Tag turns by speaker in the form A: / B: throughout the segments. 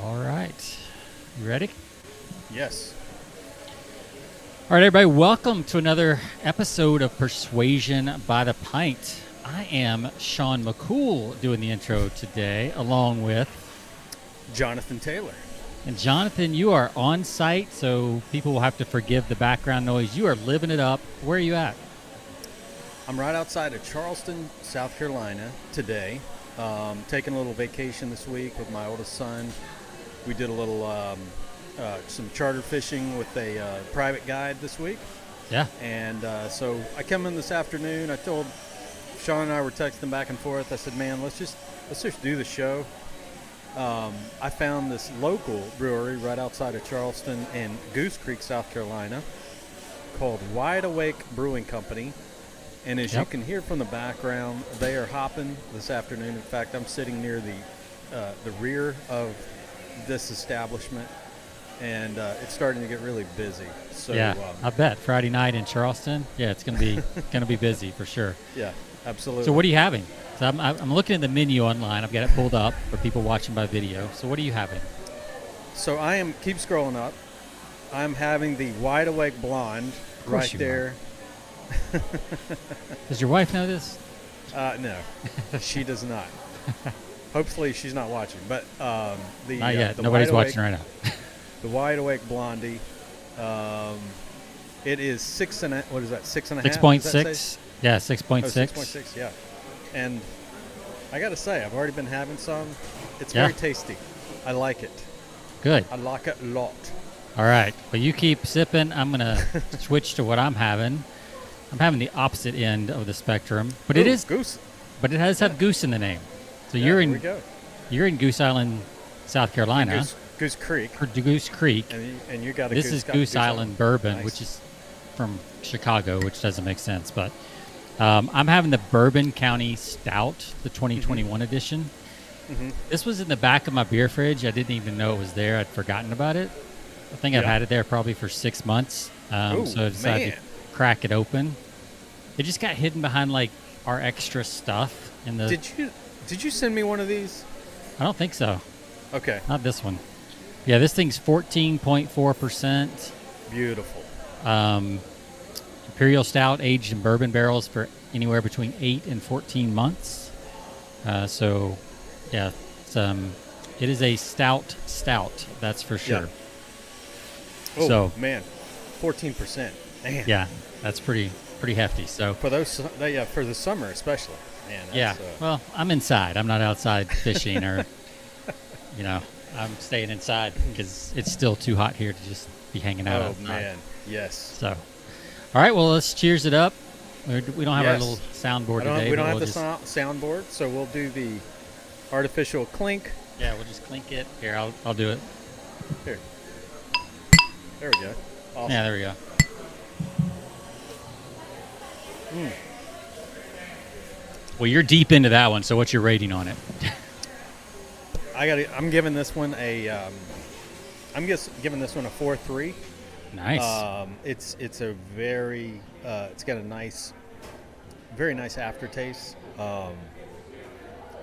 A: All right. You ready?
B: Yes.
A: All right, everybody. Welcome to another episode of Persuasion by the Pint. I am Sean McCool doing the intro today, along with
B: Jonathan Taylor.
A: And Jonathan, you are on site, so people will have to forgive the background noise. You are living it up. Where are you at?
B: I'm right outside of Charleston, South Carolina today. Taking a little vacation this week with my oldest son. We did a little some charter fishing with a private guide this week.
A: Yeah.
B: And so I come in this afternoon. I told Sean and I were texting back and forth. I said, "Man, let's just do the show." I found this local brewery right outside of Charleston in Goose Creek, South Carolina, called Wide Awake Brewing Company. And as you can hear from the background, they are hopping this afternoon. In fact, I'm sitting near the rear of this establishment, and it's starting to get really busy. So
A: yeah, I bet Friday night in Charleston. Yeah, it's gonna be busy for sure.
B: Yeah, absolutely.
A: So what are you having? So I'm looking at the menu online. I've got it pulled up for people watching by video. So what are you having?
B: So keep scrolling up. I'm having the Wide Awake Blonde right there.
A: Does your wife know this?
B: No, she does not. Hopefully she's not watching. But
A: not yet. Nobody's watching right now.
B: The Wide Awake Blondie. It is 6.5.
A: 6.6. Yeah, 6.6.
B: 6.6. Yeah. And I got to say, I've already been having some. It's very tasty. I like it.
A: Good.
B: I like it a lot.
A: All right. Well, you keep sipping. I'm going to switch to what I'm having. I'm having the opposite end of the spectrum, but it is
B: Goose.
A: But it does have Goose in the name. So you're in Goose Island, South Carolina.
B: Goose Creek.
A: Or Goose Creek.
B: And you got a
A: This
B: Goose,
A: is Goose Island bourbon,
B: nice.
A: Which is from Chicago, which doesn't make sense. But I'm having the Bourbon County Stout, the 2021 edition.
B: Mm-hmm.
A: This was in the back of my beer fridge. I didn't even know it was there. I'd forgotten about it. I think I've had it there probably for 6 months. So I decided to crack it open. It just got hidden behind like our extra stuff in the.
B: Did you send me one of these?
A: I don't think so.
B: Okay.
A: Not this one. Yeah, this thing's 14.4%.
B: Beautiful.
A: Imperial Stout aged in bourbon barrels for anywhere between 8 and 14 months. So, yeah, it is a stout, that's for sure.
B: Yeah. Oh, so, man, 14%. Man.
A: Yeah, that's pretty hefty. So
B: for for the summer especially. Man,
A: yeah. Well, I'm inside. I'm not outside fishing or, I'm staying inside because it's still too hot here to just be hanging out outside.
B: Oh man, yes.
A: So, all right. Well, let's cheers it up. We don't have our little soundboard today.
B: We don't have the soundboard, so we'll do the artificial clink.
A: Yeah, we'll just clink it. Here, I'll do it.
B: Here. There we go. Awesome.
A: Yeah, there we go.
B: Mm.
A: Well, you're deep into that one. So, what's your rating on it?
B: I'm giving this one a. I'm just giving this one a 4.3.
A: Nice.
B: It's a very. It's got a very nice aftertaste. A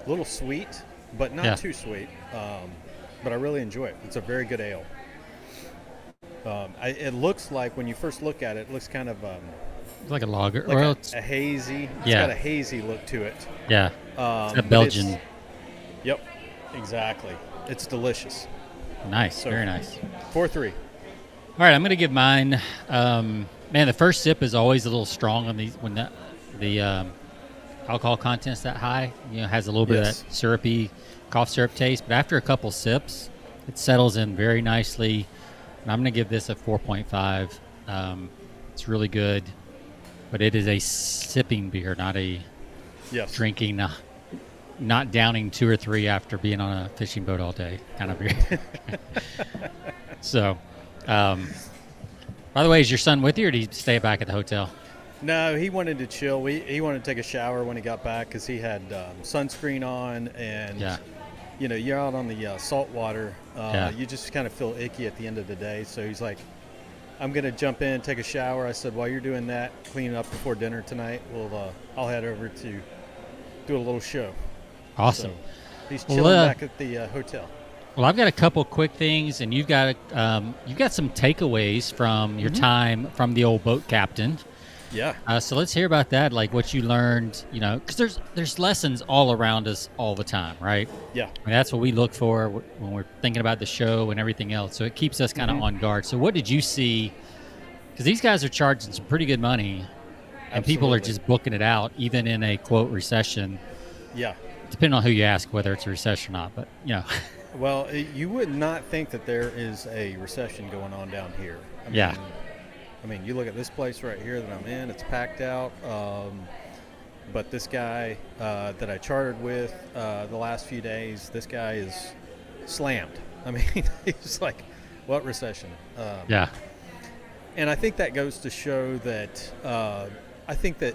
B: little sweet, but not too sweet. But I really enjoy it. It's a very good ale. It looks like when you first look at it, it looks kind of.
A: It's like a lager,
B: like a hazy. It's got a hazy look to it.
A: Yeah. It's a Belgian.
B: Yep. Exactly. It's delicious.
A: Nice. Very nice.
B: 4.3.
A: All right, I'm going to give mine. Man, the first sip is always a little strong on these when the alcohol content's that high. Has a little bit of that syrupy cough syrup taste. But after a couple sips, it settles in very nicely. And I'm going to give this a 4.5. It's really good, but it is a sipping beer, not a drinking. Not downing 2 or 3 after being on a fishing boat all day kind of beer. So, by the way, is your son with you or did he stay back at the hotel?
B: No, he wanted to chill. He wanted to take a shower when he got back because he had sunscreen on and, you're out on the salt water. You just kind of feel icky at the end of the day. So he's like, I'm going to jump in, take a shower. I said, while you're doing that, cleaning up before dinner tonight, I'll head over to do a little show.
A: Awesome.
B: So he's chilling back at the hotel.
A: Well, I've got a couple quick things, and you've got some takeaways from your time from the old boat captain.
B: Yeah.
A: So let's hear about that, like what you learned, because there's lessons all around us all the time, right?
B: Yeah.
A: And that's what we look for when we're thinking about the show and everything else. So it keeps us kind of on guard. So what did you see? Because these guys are charging some pretty good money, and people are just booking it out, even in a, quote, recession.
B: Yeah.
A: Depending on who you ask, whether it's a recession or not. But,
B: Well, you would not think that there is a recession going on down here. I mean, you look at this place right here that I'm in, it's packed out. But this guy that I chartered with the last few days, this guy is slammed. I mean, he's like, what recession?
A: Yeah.
B: And I think that goes to show that I think that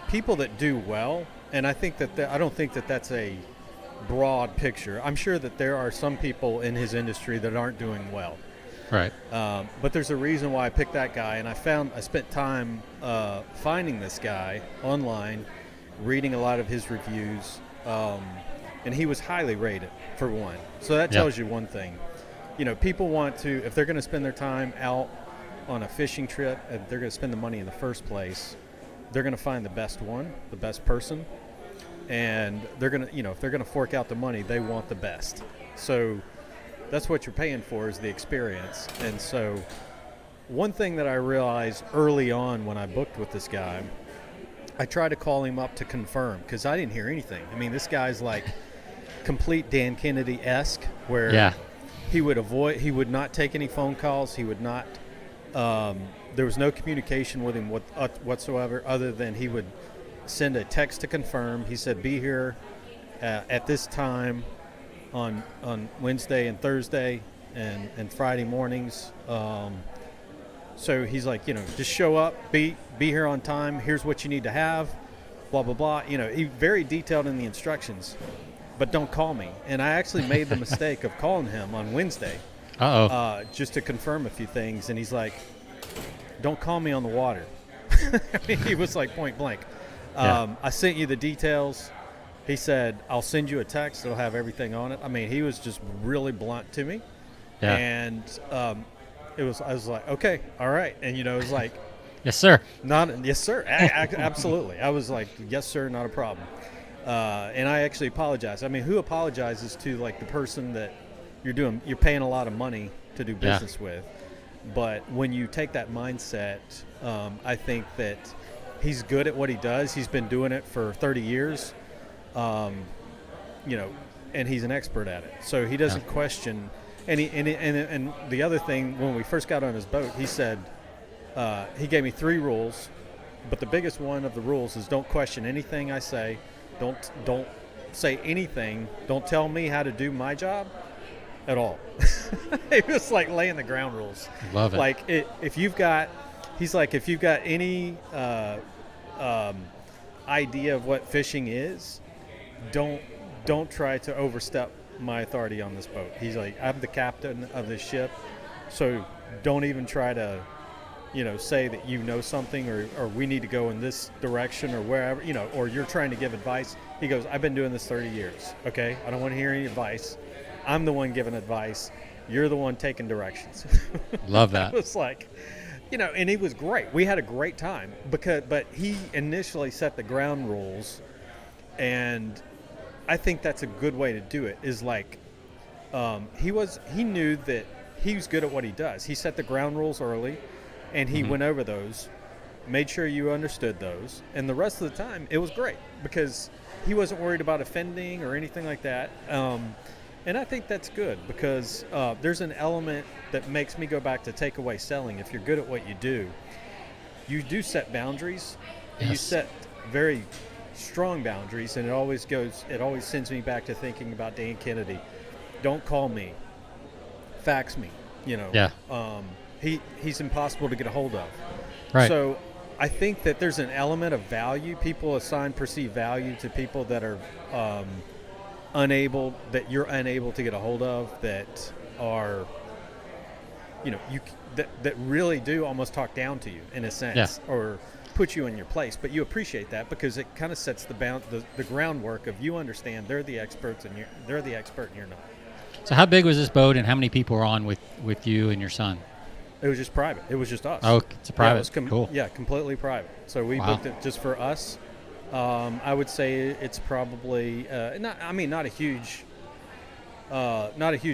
B: people that do well, and I think that I don't think that that's a broad picture. I'm sure that there are some people in his industry that aren't doing well.
A: Right.
B: But there's a reason why I picked that guy, and I spent time finding this guy online, reading a lot of his reviews, and he was highly rated, for one. So that tells you one thing. People want to, if they're going to spend their time out on a fishing trip, and they're going to spend the money in the first place, they're going to find the best one, the best person, and they're going to, if they're going to fork out the money, they want the best. So that's what you're paying for, is the experience. And so one thing that I realized early on when I booked with this guy, I tried to call him up to confirm, because I didn't hear anything. I mean, this guy's like complete Dan Kennedy-esque, where he would not take any phone calls. He would not, there was no communication with him whatsoever, other than he would send a text to confirm. He said, be here at this time on Wednesday and Thursday and Friday mornings. So he's like, just show up, be here on time. Here's what you need to have, blah, blah, blah. He very detailed in the instructions, but don't call me. And I actually made the mistake of calling him on Wednesday just to confirm a few things. And he's like, don't call me on the water. I mean, he was like point blank. I sent you the details. He said, I'll send you a text. It'll have everything on it. I mean, he was just really blunt to me. Yeah. And I was like, okay, all right. And, it was like,
A: yes, sir.
B: Yes, sir. Absolutely. I was like, yes, sir, not a problem. And I actually apologized. I mean, who apologizes to like the person that you're paying a lot of money to do business with? But when you take that mindset, I think that he's good at what he does. He's been doing it for 30 years, and he's an expert at it. So he doesn't question. And the other thing, when we first got on his boat, he said, he gave me 3 rules, but the biggest one of the rules is don't question anything I say. Don't say anything. Don't tell me how to do my job at all. It was like laying the ground rules.
A: Love it.
B: Like if you've got any idea of what fishing is, don't try to overstep my authority on this boat. He's like, I'm the captain of this ship, so don't even try to say that you know something or we need to go in this direction or wherever, or you're trying to give advice. He goes, I've been doing this 30 years, okay? I don't want to hear any advice. I'm the one giving advice. You're the one taking directions.
A: Love that.
B: It was like, and he was great. We had a great time but he initially set the ground rules, and I think that's a good way to do it, is like he knew that he was good at what he does. He set the ground rules early, and he went over those, made sure you understood those, and the rest of the time it was great because he wasn't worried about offending or anything like that. And I think that's good because there's an element that makes me go back to takeaway selling. If you're good at what you do set boundaries. Yes. You set very strong boundaries, and it always sends me back to thinking about Dan Kennedy. Don't call me, fax me.
A: Yeah.
B: He's impossible to get a hold of.
A: Right.
B: So I think that there's an element of value. People assign perceived value to people that are you're unable to get a hold of, that are that really do almost talk down to you in a sense, or put you in your place. But you appreciate that because it kind of sets the groundwork of you understand they're the experts and they're the expert and you're not.
A: So how big was this boat, and how many people were on with you and your son?
B: It was just private. It was just us.
A: Oh, it's a private.
B: Yeah,
A: Cool.
B: Yeah, completely private. So we
A: Wow.
B: booked it just for us. I would say it's probably not a huge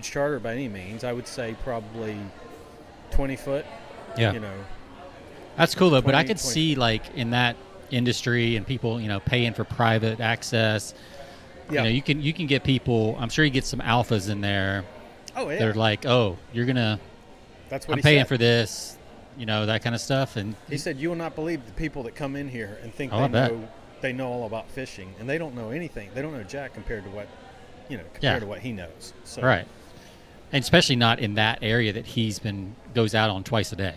B: charter by any means. I would say probably 20 foot.
A: Yeah.
B: You know,
A: That's cool though. But I
B: 20.
A: could see like in that industry and people, paying for private access.
B: Yeah.
A: You can get people. I'm sure you get some alphas in there.
B: Oh yeah.
A: They're like, oh, you're gonna.
B: That's what
A: I'm
B: he
A: paying
B: said.
A: for this. That kind of stuff. And
B: He said, "You will not believe the people that come in here and think
A: I bet.
B: they know all about fishing, and they don't know anything. They don't know jack compared to what,
A: Yeah.
B: to what he knows." So,
A: right, and especially not in that area that goes out on twice a day.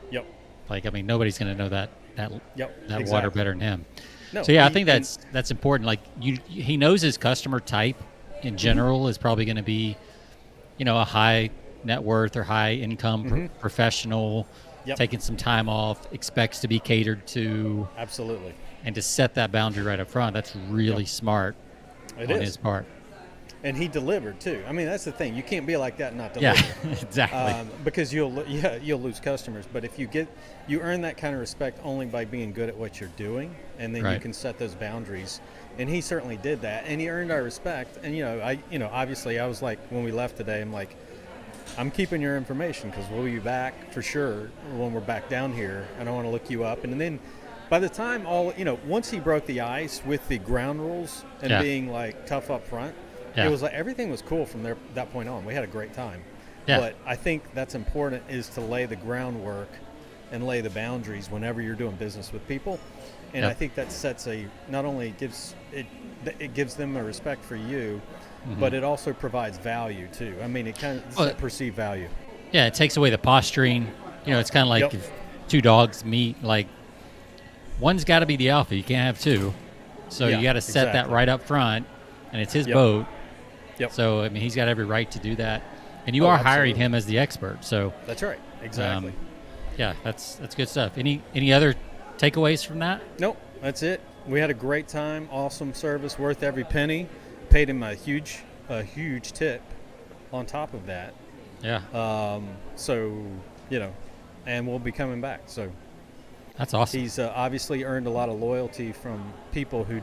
B: Yep.
A: Like, I mean, nobody's going to know that
B: Yep.
A: water
B: exactly.
A: better than him.
B: No,
A: So yeah, I think that's important. Like he knows his customer type in general is probably going to be, a high net worth or high income professional,
B: Yep.
A: taking some time off, expects to be catered to,
B: Absolutely.
A: and to set that boundary right up front. That's really smart
B: It
A: on
B: is.
A: his part.
B: And he delivered too. I mean, that's the thing. You can't be like that and not
A: Yeah,
B: deliver.
A: exactly.
B: Because you'll lose customers. But if you earn that kind of respect only by being good at what you're doing, and then you
A: Right.
B: can set those boundaries. And he certainly did that, and he earned our respect. And obviously, I was like, when we left today, I'm like, I'm keeping your information because we'll be back for sure when we're back down here. I don't want to look you up. And then by the time once he broke the ice with the ground rules and
A: Yeah.
B: being like tough up front,
A: Yeah.
B: it was like everything was cool from that point on. We had a great time.
A: Yeah.
B: But I think that's important is to lay the groundwork and lay the boundaries whenever you're doing business with people. And
A: Yep.
B: I think that sets not only it gives them a respect for you,
A: Mm-hmm.
B: but it also provides value too. I mean, it kind of
A: Well,
B: perceived value.
A: Yeah, it takes away the posturing. It's kind of like
B: Yep.
A: if two dogs meet, like one's got to be the alpha. You can't have two. So
B: Yeah,
A: you got to set that
B: exactly.
A: right up front, and it's his
B: Yep.
A: boat.
B: Yep.
A: So, I mean, he's got every right to do that. And you
B: Oh,
A: are hiring
B: absolutely.
A: him as the expert. So,
B: That's right. Exactly.
A: yeah, that's good stuff. Any other takeaways from that?
B: Nope, that's it. We had a great time. Awesome service, worth every penny. Paid him a huge tip on top of that.
A: Yeah,
B: So, and we'll be coming back. So
A: that's awesome.
B: he's obviously earned a lot of loyalty from people who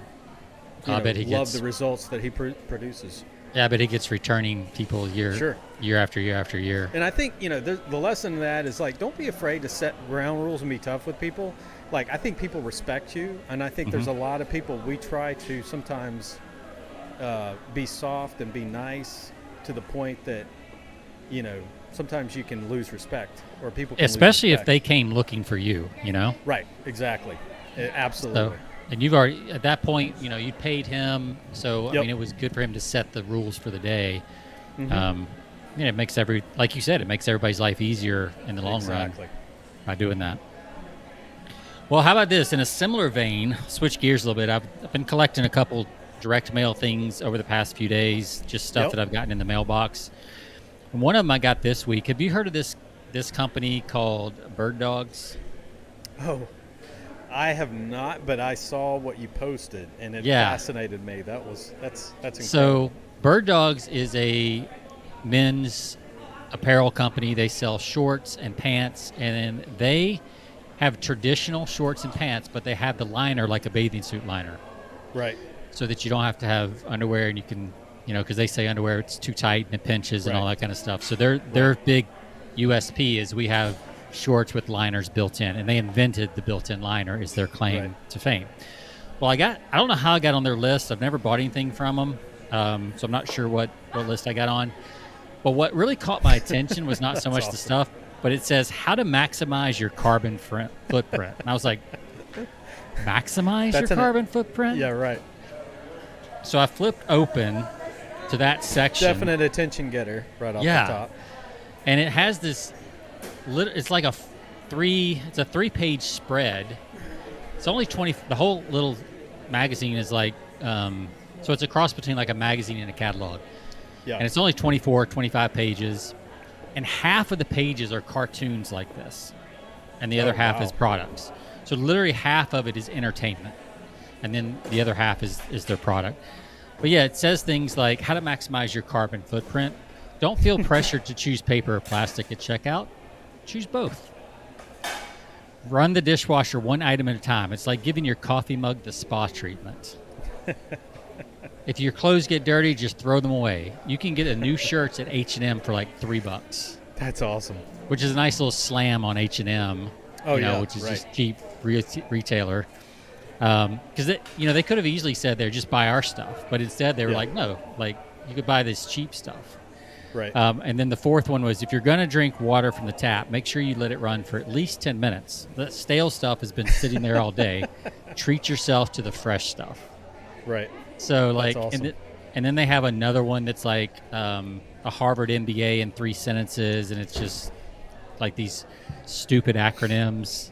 A: I bet he
B: love
A: gets-
B: the results that he produces.
A: Yeah, but he gets returning people year after year after year.
B: And I think, the lesson in that is like, don't be afraid to set ground rules and be tough with people. Like, I think people respect you. And I think there's a lot of people, we try to sometimes be soft and be nice to the point that, sometimes you can lose respect or people can
A: Especially
B: lose
A: if
B: respect.
A: they came looking for you,
B: Right, exactly. Absolutely.
A: So, and you've already, at that point, you paid him. So, I
B: Yep.
A: mean, it was good for him to set the rules for the day.
B: Mhm.
A: It makes like you said, it makes everybody's life easier in the long
B: Exactly.
A: run by doing that. Well, how about this? In a similar vein, switch gears a little bit. I've been collecting a couple direct mail things over the past few days, just stuff
B: Yep.
A: that I've gotten in the mailbox. And one of them I got this week. Have you heard of this company called Bird Dogs?
B: Oh, I have not, but I saw what you posted, and it
A: Yeah.
B: fascinated me. That's incredible.
A: So Bird Dogs is a men's apparel company. They sell shorts and pants, and then they have traditional shorts and pants, but they have the liner like a bathing suit liner,
B: Right.
A: so that you don't have to have underwear, and you can, because they say underwear it's too tight and it pinches and all
B: Right.
A: that kind of stuff. So their big USP is we have shorts with liners built in, and they invented the built-in liner is their claim
B: Right.
A: to fame. Well, I don't know how I got on their list. I've never bought anything from them, so I'm not sure what list I got on. But what really caught my attention was not so much the
B: awesome.
A: stuff, but it says how to maximize your carbon footprint. And I was like, maximize
B: That's
A: your carbon footprint?
B: Yeah, right.
A: So I flipped open to that section.
B: Definite attention getter right off
A: Yeah.
B: the top.
A: And it has this, it's like it's a 3-page spread. It's only 20, the whole little magazine is like, so it's a cross between like a magazine and a catalog.
B: Yeah.
A: And it's only 24, 25 pages. And half of the pages are cartoons like this. And the other half
B: wow.
A: is products. So literally half of it is entertainment. And then the other half is their product. But yeah, it says things like how to maximize your carbon footprint. Don't feel pressured to choose paper or plastic at checkout. Choose both. Run the dishwasher one item at a time. It's like giving your coffee mug the spa treatment. If your clothes get dirty, just throw them away. You can get a new shirts at H&M for like $3.
B: That's awesome.
A: Which is a nice little slam on H&M. Which is just cheap retailer. Because they could have easily said there, just buy our stuff, but instead they were like, no, like you could buy this cheap stuff.
B: Right.
A: And then the fourth one was, if you're going to drink water from the tap, make sure you let it run for at least 10 minutes. The stale stuff has been sitting there all day. Treat yourself to the fresh stuff.
B: Right.
A: So like,
B: awesome.
A: and then they have another one that's like a Harvard MBA in 3 sentences, and it's just like these stupid acronyms.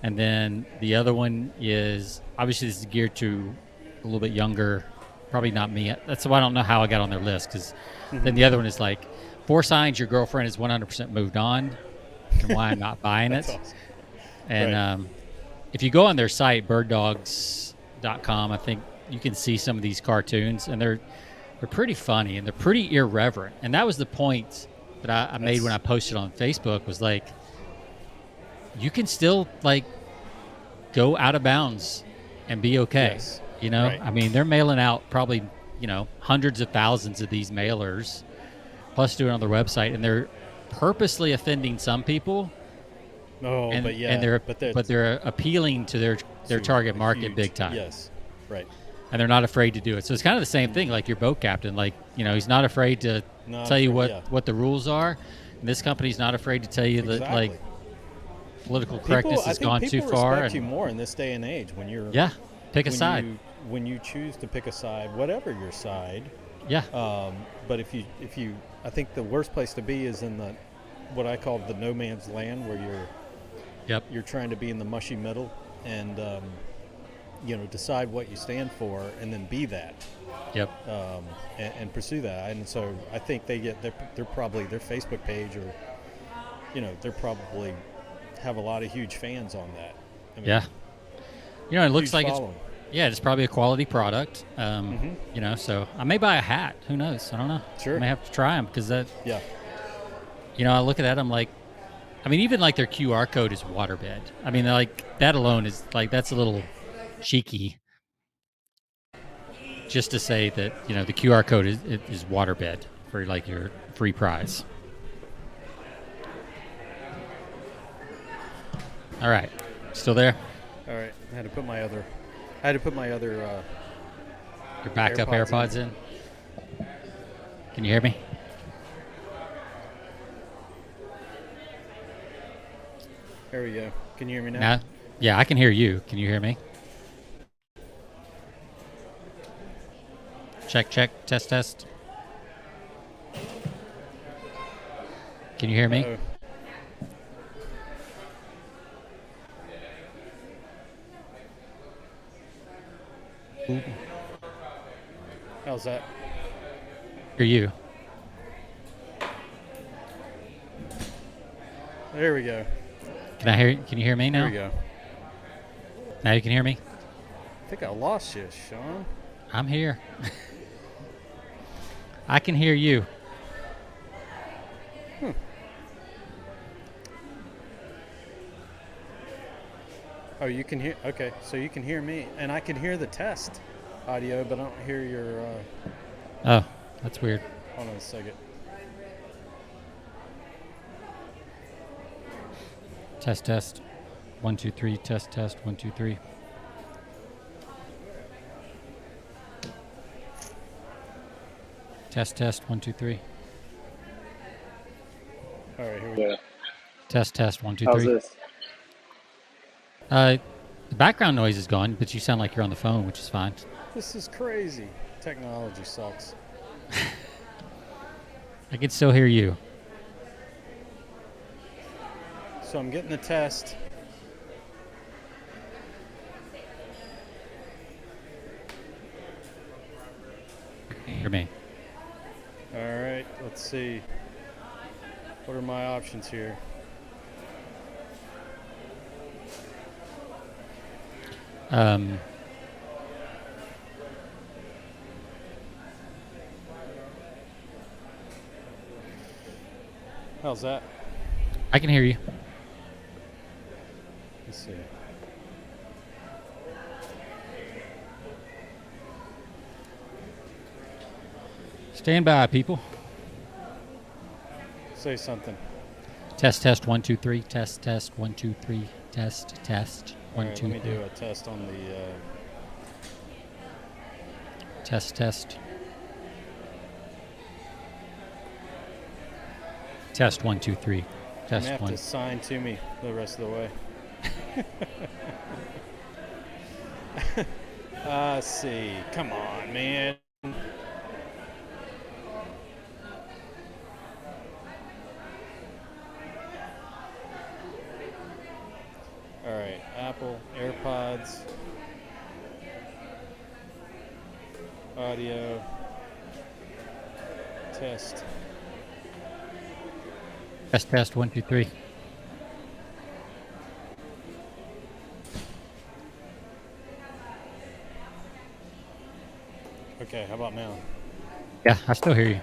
A: And then the other one is, obviously this is geared to a little bit younger, probably not me. That's why I don't know how I got on their list, because then the other one is like 4 signs your girlfriend is 100% moved on and why I'm not buying it.
B: Awesome.
A: And if you go on their site, birddogs.com, I think you can see some of these cartoons, and they're pretty funny and they're pretty irreverent. And that was the point that I made when I posted on Facebook, was like, you can still like go out of bounds and be okay.
B: Yes.
A: I mean, they're mailing out probably, hundreds of thousands of these mailers, plus doing it on their website, and they're purposely offending some people.
B: Oh,
A: and,
B: but yeah,
A: and they're appealing to their target market
B: huge,
A: big time.
B: Yes, right.
A: And they're not afraid to do it. So it's kind of the same thing, like your boat captain. Like, he's not afraid to tell you what the rules are. And this company's not afraid to tell you that, like, political correctness has gone too far.
B: People respect you more in this day and age when you're
A: pick a side.
B: When you choose to pick a side, whatever your side.
A: Yeah.
B: But if you, I think the worst place to be is in what I call the no man's land, where you're trying to be in the mushy middle and decide what you stand for and then be that.
A: Yep.
B: And pursue that. And so I think they're probably their Facebook page, or they're probably have a lot of huge fans on that. I mean,
A: it looks like
B: following.
A: it's probably a quality product. So I may buy a hat. Who knows? I don't know.
B: Sure.
A: I may have to try them, because that.
B: Yeah.
A: I look at that. I'm like, I mean, even like their QR code is waterbed. I mean, like that alone is like, that's a little cheeky. Just to say that the QR code is waterbed for like your free prize. All right, still there?
B: All right, I had to put my other
A: your backup AirPods in. Can you hear me?
B: There we go. Can you hear me now?
A: Yeah, I can hear you. Can you hear me? Check, test. Can you hear me?
B: Uh-oh. How's that?
A: Hear you.
B: There we go.
A: Can you hear me now?
B: There we go.
A: Now you can hear me?
B: I think I lost you, Sean.
A: I'm here. I can hear you.
B: Oh, you can hear. Okay, so you can hear me, and I can hear the test audio, but I don't hear your.
A: Oh, that's weird.
B: Hold on a second.
A: Test. 1 2 3. Test. 1 2 3. Test. 1 2 3.
B: All right, here we go.
A: Test. 1 2 3.
C: How's this?
A: The background noise is gone, but you sound like you're on the phone, which is fine.
B: This is crazy. Technology sucks.
A: I can still hear you.
B: So I'm getting the test.
A: Hear me.
B: All right, let's see. What are my options here? How's that?
A: I can hear you.
B: Let's see.
A: Stand by, people.
B: Say something.
A: Test, test, 1, 2, 3. Test, test, 1, 2, 3. Test, test, 1,
B: All right,
A: 2,
B: let me
A: 3.
B: do a test on the...
A: Test, test. Test, 1, 2, 3. Test,
B: you have
A: 1.
B: to sign to me the rest of the way. Let's see. Come on, man. All right, Apple AirPods, audio, test.
A: Test, test, 1, 2, 3.
B: Okay, how about now?
A: Yeah, I still hear you.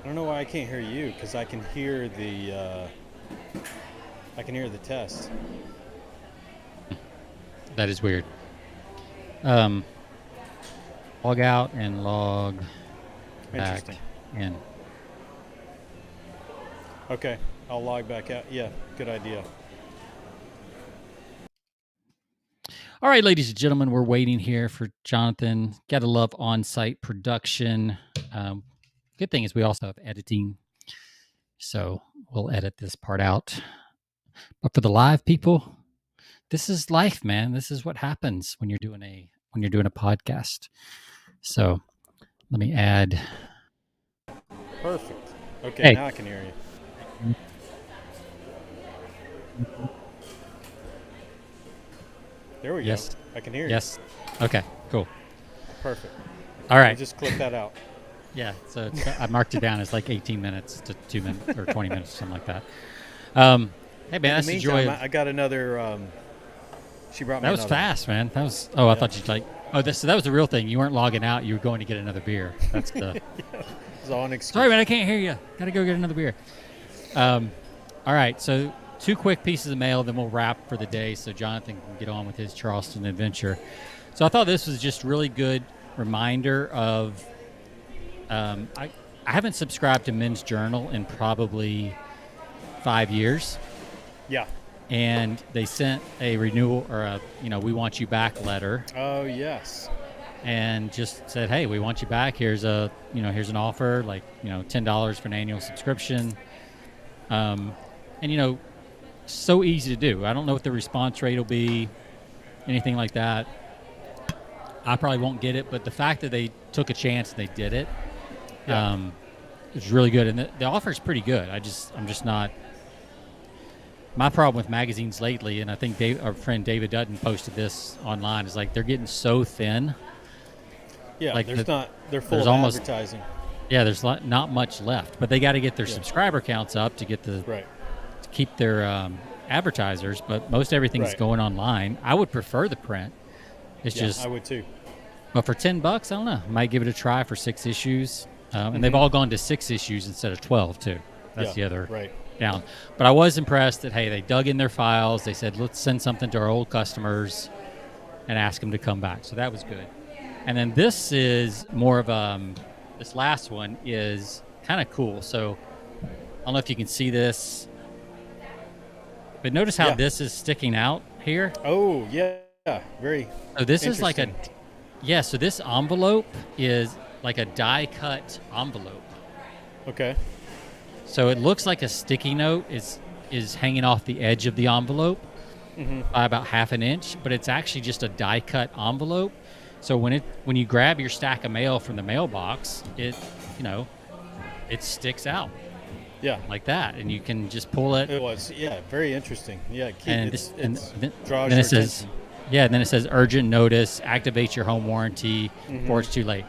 B: I don't know why I can't hear you, because I can hear the test.
A: That is weird. Log out and log back
B: Interesting.
A: in.
B: Okay, I'll log back out. Yeah, good idea.
A: All right, ladies and gentlemen, we're waiting here for Jonathan. Gotta love on-site production. Good thing is we also have editing, so we'll edit this part out. But for the live people, this is life, man. This is what happens when you're doing a podcast. So let me add.
B: Perfect. Okay,
A: Hey.
B: now I can hear you. There we
A: Yes.
B: go. I can hear you.
A: Yes. Okay. Cool.
B: Perfect.
A: All right.
B: I'll just clip that out.
A: Yeah. So I marked it down as like 18 minutes to 2 minutes or 20 minutes, something like that. Hey man, that's the joy.
B: I got another. She brought me.
A: That was
B: another.
A: fast, man. That was. Oh, I thought you'd like. Oh, so that was the real thing. You weren't logging out. You were going to get another beer. That's the.
B: It was all an excuse.
A: Sorry, man. I can't hear you. Got to go get another beer. All right. So 2 quick pieces of mail, then we'll wrap for the day, so Jonathan can get on with his Charleston adventure. So I thought this was just really good reminder of. I haven't subscribed to Men's Journal in probably 5 years.
B: Yeah.
A: And they sent a renewal or a, we want you back letter.
B: Oh yes.
A: And just said, hey, we want you back. Here's here's an offer, like, $10 for an annual subscription. And so easy to do. I don't know what the response rate will be, anything like that. I probably won't get it, but the fact that they took a chance and they did it, is really good. And the offer is pretty good. I'm just not. My problem with magazines lately, and I think our friend David Dutton posted this online, is like they're getting so thin.
B: Yeah,
A: like
B: they're full of advertising.
A: Yeah, there's not much left, but they got to get their subscriber counts up to get to keep their advertisers. But most everything's going online. I would prefer the print. It's just
B: I would too.
A: But for $10, I don't know. I might give it a try for 6 issues, and they've all gone to 6 issues instead of 12 too. That's the other down. But I was impressed that they dug in their files. They said, let's send something to our old customers and ask them to come back. So that was good. And then this is more of this last one is kind of cool. So I don't know if you can see this, but notice how this is sticking out here.
B: Oh yeah, very.
A: So this is like so this envelope is like a die cut envelope.
B: Okay.
A: So it looks like a sticky note is hanging off the edge of the envelope by about ½ an inch, but it's actually just a die cut envelope. So when you grab your stack of mail from the mailbox, it sticks out. Yeah. Like that, and you can just pull it.
B: It was very interesting. Yeah.
A: Then
B: it
A: says urgent notice, activate your home warranty before it's too late.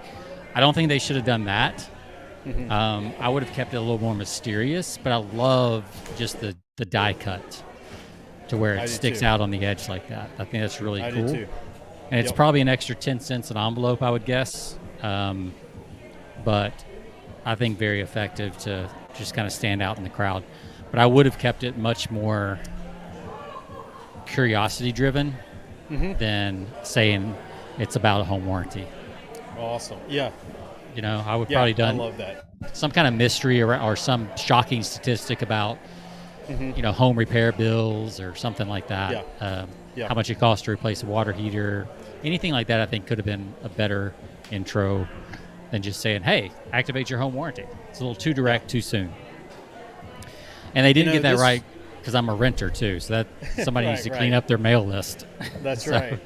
A: I don't think they should have done that. I would have kept it a little more mysterious, but I love just the die cut to where it sticks out on the edge like that. I think that's really cool.
B: I do too.
A: And it's probably an extra 10 cents an envelope, I would guess. But I think, very effective to just kind of stand out in the crowd. But I would have kept it much more curiosity driven than saying it's about a home warranty.
B: Awesome. Yeah.
A: You know, I would probably done
B: I love that.
A: some kind of mystery or some shocking statistic about, you know, home repair bills or something like that.
B: Yeah.
A: How much it costs to replace a water heater. Anything like that, I think, could have been a better intro than just saying, hey, activate your home warranty. It's a little too direct, too soon. And they didn't get that right because I'm a renter, too. So that somebody needs to clean up their mail list.
B: That's right.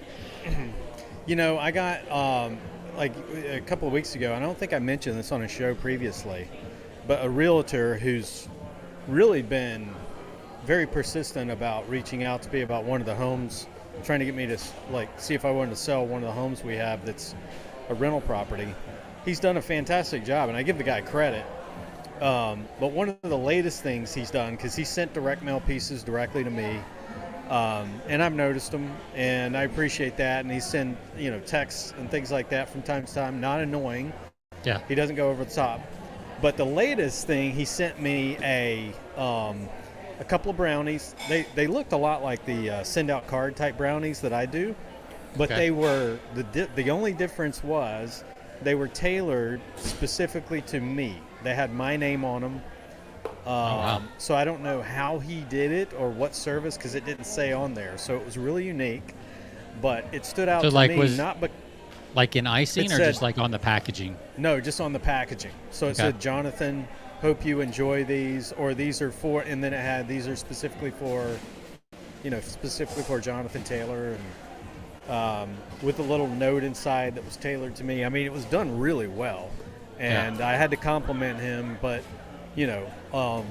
B: You know, I got, like a couple of weeks ago, I don't think I mentioned this on a show previously, but a realtor who's really been very persistent about reaching out to me about one of the homes, trying to get me to see if I wanted to sell one of the homes we have that's a rental property. He's done a fantastic job, and I give the guy credit. But one of the latest things he's done, because he sent direct mail pieces directly to me, and I've noticed them, and I appreciate that. And he sent, you know, texts and things like that from time to time. Not annoying.
A: Yeah.
B: He doesn't go over the top. But the latest thing, he sent me a couple of brownies. They looked a lot like the send out card type brownies that I do, but they were the only difference was they were tailored specifically to me. They had my name on them.
A: Wow.
B: So I don't know how he did it or what service, because it didn't say on there. So it was really unique, but it stood out to me.
A: Like in icing, or just like on the packaging?
B: No, just on the packaging. So it said, Jonathan, hope you enjoy these, or these are for, and then it had, these are specifically for, you know, specifically for Jonathan Taylor, and with a little note inside that was tailored to me. I mean, it was done really well, and I had to compliment him, but, you know,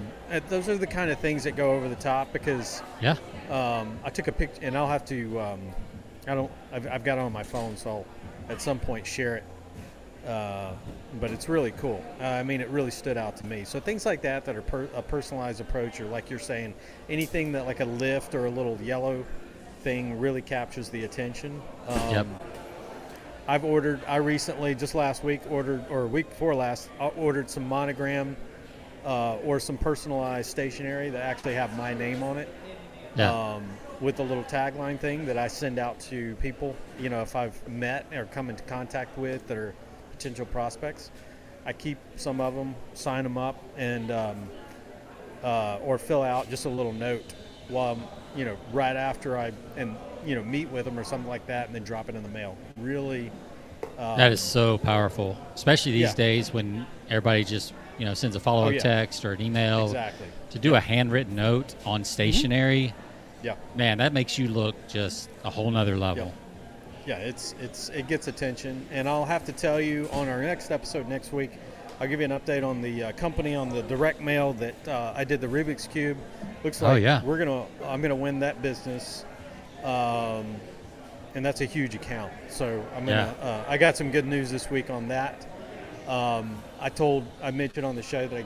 B: those are the kind of things that go over the top, because I took a picture, and I'll have to, I've got it on my phone, so I'll at some point share it. But it's really cool. I mean, it really stood out to me. So things like that are a personalized approach, or like you're saying, anything that like a lift or a little yellow thing really captures the attention. I recently, just last week, week before last, I ordered some monogram or some personalized stationery that actually have my name on it. With a little tagline thing that I send out to people, you know, if I've met or come into contact with that are potential prospects. I keep some of them, sign them up, and or fill out just a little note while, you know, right after I meet with them or something like that, and then drop it in the mail. Really,
A: that is so powerful, especially these days when everybody just, you know, sends a follow-up text or an email.
B: Exactly.
A: To do a handwritten note on stationery. Man, that makes you look just a whole nother level.
B: It gets attention, and I'll have to tell you on our next episode next week, I'll give you an update on the company on the direct mail that I did the Rubik's Cube. Looks like I'm gonna win that business, and that's a huge account. So I'm gonna I got some good news this week on that. I mentioned on the show that I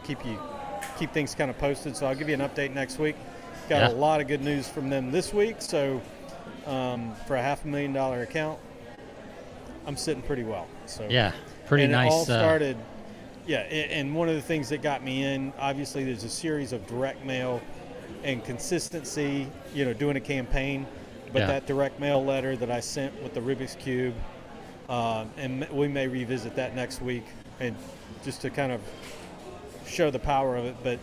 B: keep things kind of posted, so I'll give you an update next week. Got a lot of good news from them this week, so for a $500,000 account, I'm sitting pretty well. So
A: pretty nice.
B: It all started, and one of the things that got me in, obviously, there's a series of direct mail and consistency, you know, doing a campaign. But that direct mail letter that I sent with the Rubik's Cube, and we may revisit that next week, and just to kind of show the power of it. But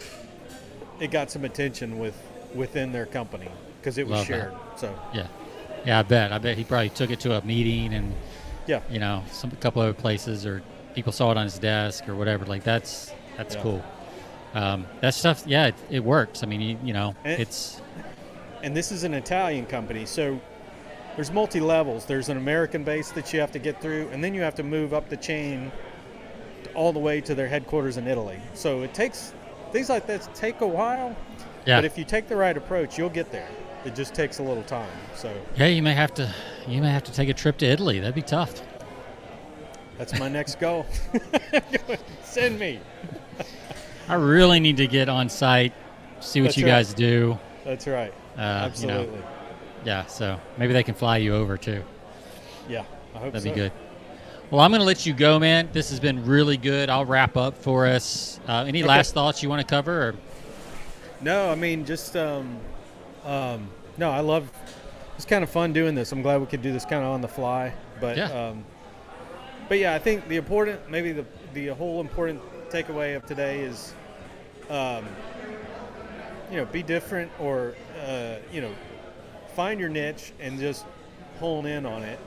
B: it got some attention within their company because it was shared. So
A: I bet he probably took it to a meeting, and you know, a couple other places, or people saw it on his desk or whatever. Like that's cool. That stuff, it works. I mean, you know,
B: and this is an Italian company, so there's multi-levels. There's an American base that you have to get through, and then you have to move up the chain all the way to their headquarters in Italy. So things like this take a while. But if you take the right approach, you'll get there. It just takes a little time. So
A: you may have to take a trip to Italy. That'd be tough.
B: That's my next goal. Send me.
A: I really need to get on site, see what you guys do.
B: That's right. Absolutely.
A: You know, so maybe they can fly you over too.
B: Yeah, I hope
A: That'd be good. Well, I'm going to let you go, man. This has been really good. I'll wrap up for us. Any last thoughts you want to cover? Or?
B: No, I mean, just no, I love. It's kind of fun doing this. I'm glad we could do this kind of on the fly. But yeah, I think maybe the whole important takeaway of today is, be different, or find your niche and just hone in on it,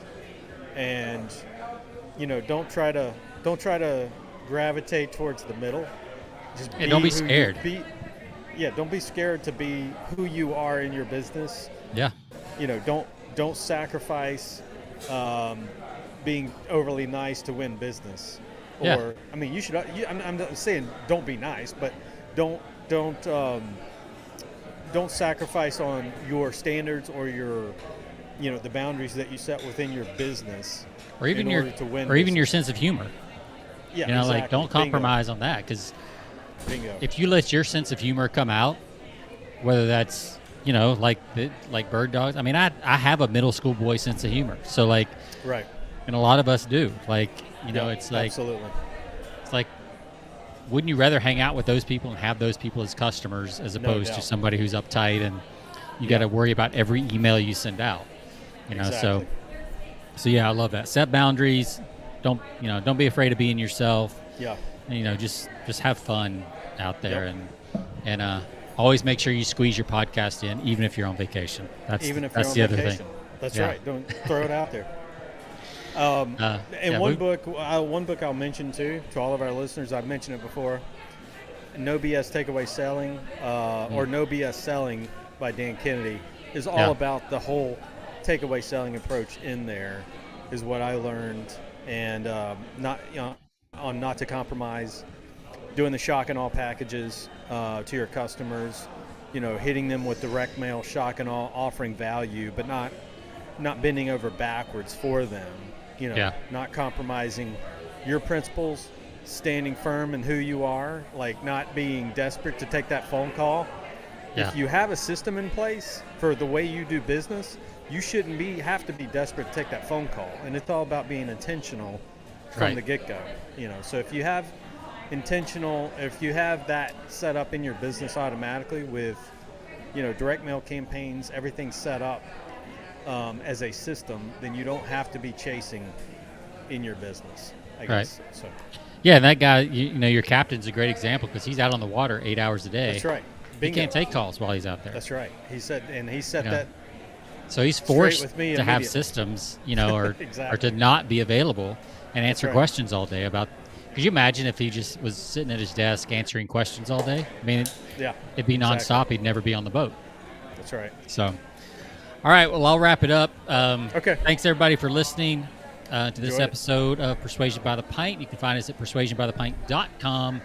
B: and don't try to gravitate towards the middle. Just
A: don't be scared.
B: Don't be scared to be who you are in your business.
A: Yeah.
B: Don't sacrifice being overly nice to win business. Or I mean, you should. I'm not saying don't be nice, but don't sacrifice on your standards or your the boundaries that you set within your business,
A: or even your sense of humor.
B: Yeah,
A: exactly.
B: Like
A: don't compromise on that, because if you let your sense of humor come out, whether that's like bird dogs. I mean, I have a middle school boy sense of humor, so right, and a lot of us do. It's like
B: absolutely.
A: It's like, wouldn't you rather hang out with those people and have those people as customers as opposed to somebody who's uptight and you got to worry about every email you send out?
B: Exactly.
A: So yeah, I love that. Set boundaries. Don't be afraid of being yourself.
B: Yeah.
A: And, just have fun out there, and always make sure you squeeze your podcast in, even if you're on vacation. That's the other thing.
B: That's right. Don't throw it out there. One book I'll mention too to all of our listeners. I've mentioned it before. No BS Takeaway Selling, or No BS Selling by Dan Kennedy, is all about the whole takeaway selling approach. In there is what I learned, and not to compromise, doing the shock and awe packages to your customers, hitting them with direct mail, shock and awe, offering value, but not bending over backwards for them. Not compromising your principles, standing firm in who you are, like not being desperate to take that phone call. Yeah. If you have a system in place for the way you do business, you shouldn't have to be desperate to take that phone call. And it's all about being intentional from the get-go. So if you have that set up in your business automatically with, direct mail campaigns, everything set up as a system, then you don't have to be chasing in your business, I guess. Right. So.
A: Yeah, and that guy, your captain's a great example, because he's out on the water 8 hours a day.
B: That's right.
A: Bingo. He can't take calls while he's out there.
B: That's right. He set that.
A: So he's forced to have systems, or or to not be available and answer questions all day about. Could you imagine if he just was sitting at his desk answering questions all day? I mean, it'd be nonstop. Exactly. He'd never be on the boat.
B: That's right.
A: So, all right. Well, I'll wrap it up.
B: Okay.
A: Thanks, everybody, for listening to this episode of Persuasion by the Pint. You can find us at persuasionbythepint.com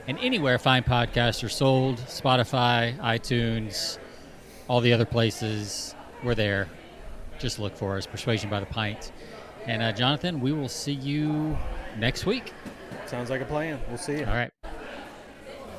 A: and anywhere fine podcasts are sold, Spotify, iTunes, all the other places. We're there. Just look for us, Persuasion by the Pint. And Jonathan, we will see you next week.
B: Sounds like a plan. We'll see you.
A: All right.